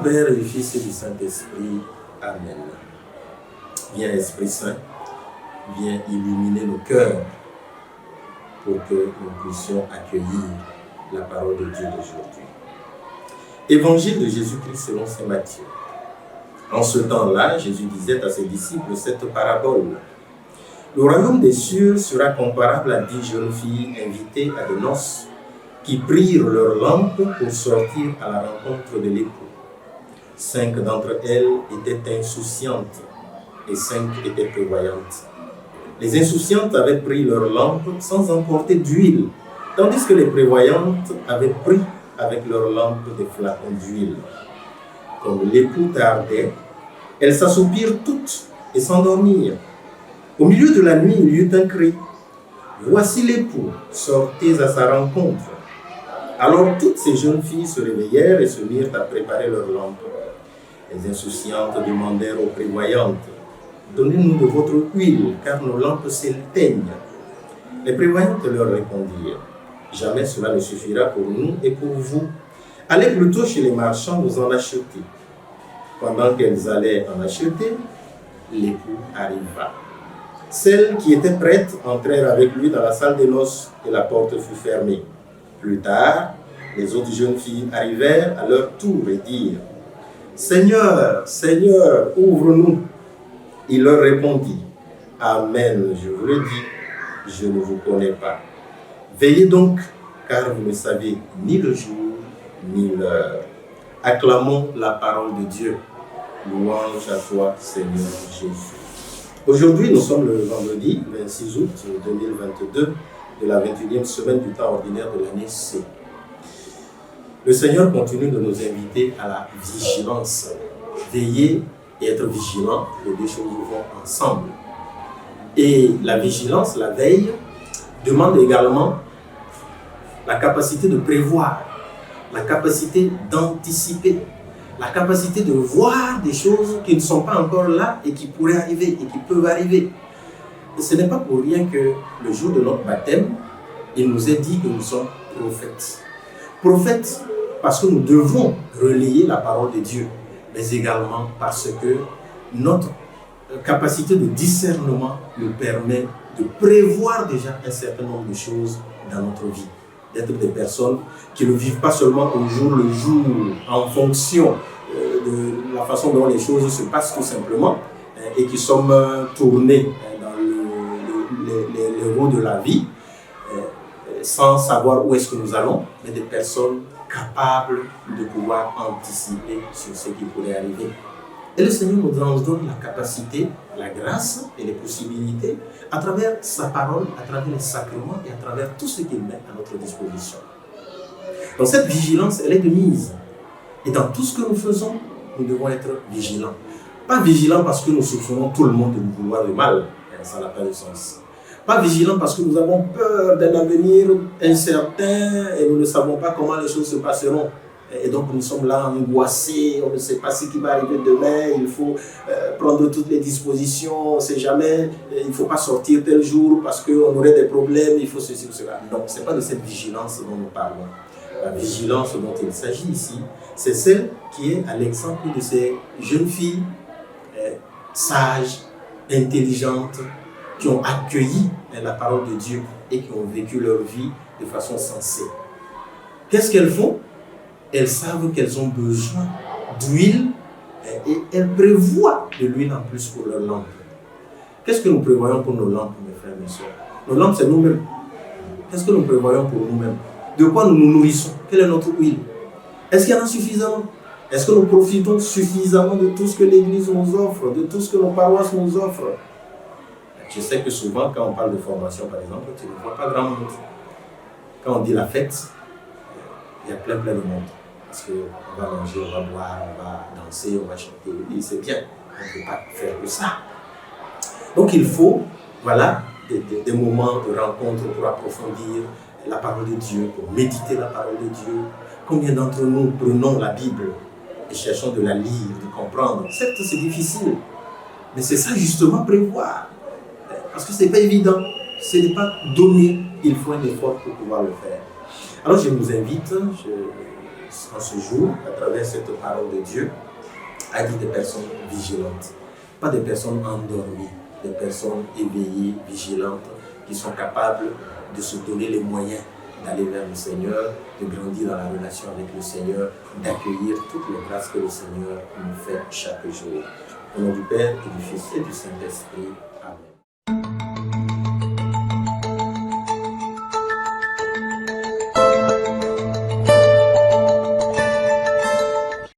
Père et du Fils et du Saint-Esprit. Amen. Viens Esprit Saint, viens illuminer nos cœurs pour que nous puissions accueillir la parole de Dieu d'aujourd'hui. Évangile de Jésus-Christ selon saint Matthieu. En ce temps-là, Jésus disait à ses disciples cette parabole. Le royaume des cieux sera comparable à 10 jeunes filles invitées à des noces qui prirent leurs lampes pour sortir à la rencontre de l'époux. 5 d'entre elles étaient insouciantes et 5 étaient prévoyantes. Les insouciantes avaient pris leurs lampes sans emporter d'huile, tandis que les prévoyantes avaient pris avec leurs lampes des flacons d'huile. Comme l'époux tardait, elles s'assoupirent toutes et s'endormirent. Au milieu de la nuit, il y eut un cri. « Voici l'époux, sortez à sa rencontre. » Alors toutes ces jeunes filles se réveillèrent et se mirent à préparer leurs lampes. Les insouciantes demandèrent aux prévoyantes, « Donnez-nous de votre huile, car nos lampes s'éteignent. » Les prévoyantes leur répondirent, « Jamais cela ne suffira pour nous et pour vous. Allez plutôt chez les marchands vous en acheter. » Pendant qu'elles allaient en acheter, l'époux arriva. Celles qui étaient prêtes entrèrent avec lui dans la salle des noces et la porte fut fermée. Plus tard, les autres jeunes filles arrivèrent à leur tour et dirent, « Seigneur, Seigneur, ouvre-nous. » Il leur répondit, « Amen, je vous le dis, je ne vous connais pas. Veillez donc, car vous ne savez ni le jour ni l'heure. » Acclamons la parole de Dieu. Louange à toi, Seigneur Jésus. Aujourd'hui, nous sommes le vendredi 26 août 2022 de la 21e semaine du temps ordinaire de l'année C. Le Seigneur continue de nous inviter à la vigilance. Veiller et être vigilant, les deux choses vont ensemble. Et la vigilance, la veille, demande également la capacité de prévoir, la capacité d'anticiper, la capacité de voir des choses qui ne sont pas encore là et qui pourraient arriver et qui peuvent arriver. Et ce n'est pas pour rien que le jour de notre baptême, il nous est dit que nous sommes prophètes. Prophètes parce que nous devons relayer la parole de Dieu, mais également parce que notre capacité de discernement nous permet de prévoir déjà un certain nombre de choses dans notre vie. D'être des personnes qui ne vivent pas seulement au jour le jour, en fonction de la façon dont les choses se passent tout simplement, et qui sommes tournés dans les roues de la vie, sans savoir où est-ce que nous allons, mais des personnes capables de pouvoir anticiper sur ce qui pourrait arriver. Et le Seigneur nous donne la capacité, la grâce et les possibilités à travers sa parole, à travers les sacrements et à travers tout ce qu'il met à notre disposition. Donc cette vigilance, elle est de mise. Et dans tout ce que nous faisons, nous devons être vigilants. Pas vigilants parce que nous soupçonnons tout le monde de nous vouloir du mal. Ça n'a pas de sens. Pas vigilants parce que nous avons peur d'un avenir incertain et nous ne savons pas comment les choses se passeront. Et donc nous sommes là angoissés, on ne sait pas ce qui va arriver demain, il faut prendre toutes les dispositions, on ne sait jamais, il ne faut pas sortir tel jour parce qu'on aurait des problèmes, il faut ceci ou cela. Donc ce n'est pas de cette vigilance dont nous parlons. La vigilance dont il s'agit ici, c'est celle qui est à l'exemple de ces jeunes filles sages, intelligentes, qui ont accueilli la parole de Dieu et qui ont vécu leur vie de façon sensée. Qu'est-ce qu'elles font? Elles savent qu'elles ont besoin d'huile et elles prévoient de l'huile en plus pour leurs lampes. Qu'est-ce que nous prévoyons pour nos lampes, mes frères et mes sœurs? Nos lampes, c'est nous-mêmes. Qu'est-ce que nous prévoyons pour nous-mêmes? De quoi nous nous nourrissons? Quelle est notre huile? Est-ce qu'il y en a suffisamment? Est-ce que nous profitons suffisamment de tout ce que l'Église nous offre, de tout ce que nos paroisses nous offrent? Je sais que souvent, quand on parle de formation, par exemple, tu ne vois pas grand monde. Quand on dit la fête, il y a plein de monde. Parce qu'on va manger, on va boire, on va danser, on va chanter. Et c'est bien, on ne peut pas faire que ça. Donc il faut, voilà, des moments de rencontre pour approfondir la parole de Dieu, pour méditer la parole de Dieu. Combien d'entre nous prenons la Bible et cherchons de la lire, de comprendre? Certes, c'est difficile, mais c'est ça justement prévoir. Parce que ce n'est pas évident, ce n'est pas donné, il faut un effort pour pouvoir le faire. Alors je vous invite, en ce jour, à travers cette parole de Dieu, a dit des personnes vigilantes, pas des personnes endormies, des personnes éveillées, vigilantes, qui sont capables de se donner les moyens d'aller vers le Seigneur, de grandir dans la relation avec le Seigneur, d'accueillir toutes les grâces que le Seigneur nous fait chaque jour. Au nom du Père et du Fils et du Saint-Esprit. Amen.